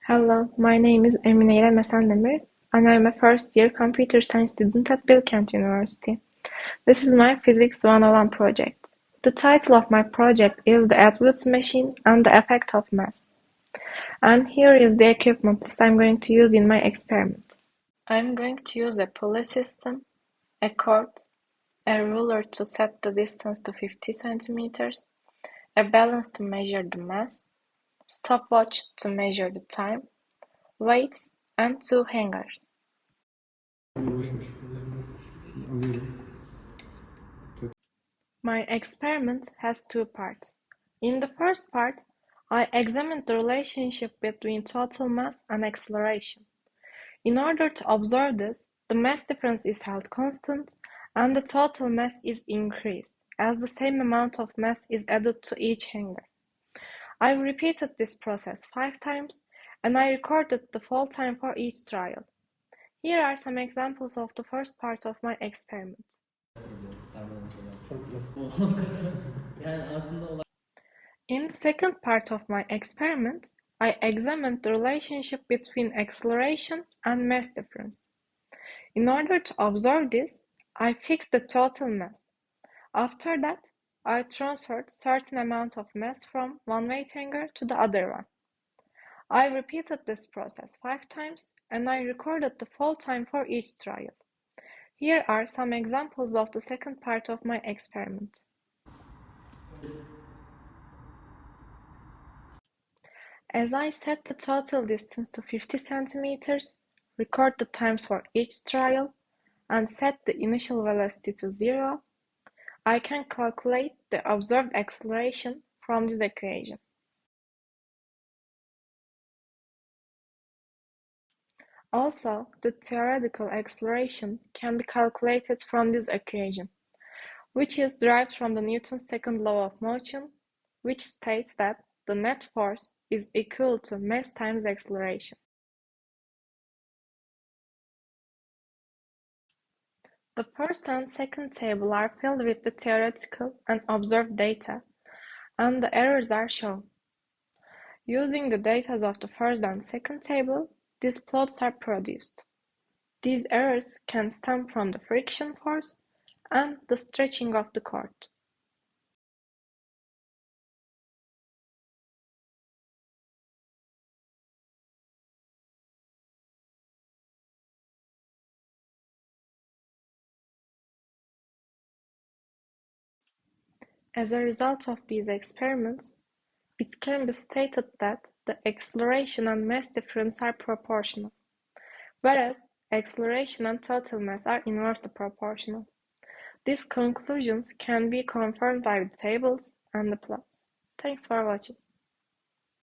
Hello, my name is Emine İrem Esendemir, and I'm a first-year computer science student at Bilkent University. This is my Physics 101 project. The title of my project is The Atwood Machine and the Effect of Mass. And here is the equipment list I'm going to use in my experiment. I'm going to use a pulley system, a cord, a ruler to set the distance to 50 centimeters, a balance to measure the mass, stopwatch to measure the time, weights, and two hangers. My experiment has two parts. In the first part, I examined the relationship between total mass and acceleration. In order to observe this, the mass difference is held constant and the total mass is increased as the same amount of mass is added to each hanger. I repeated this process 5 times and I recorded the fall time for each trial. Here are some examples of the first part of my experiment. In the second part of my experiment, I examined the relationship between acceleration and mass difference. In order to observe this, I fixed the total mass. After that, I transferred certain amount of mass from one weight hanger to the other one. I repeated this process 5 times and I recorded the fall time for each trial. Here are some examples of the second part of my experiment. As I set the total distance to 50 centimeters, record the times for each trial, and set the initial velocity to 0, I can calculate the observed acceleration from this equation. Also, the theoretical acceleration can be calculated from this equation, which is derived from the Newton's second law of motion, which states that the net force is equal to mass times acceleration. The first and second table are filled with the theoretical and observed data, and the errors are shown. Using the data of the first and second table, these plots are produced. These errors can stem from the friction force and the stretching of the cord. As a result of these experiments, it can be stated that the acceleration and mass difference are proportional, whereas acceleration and total mass are inversely proportional. These conclusions can be confirmed by the tables and the plots. Thanks for watching.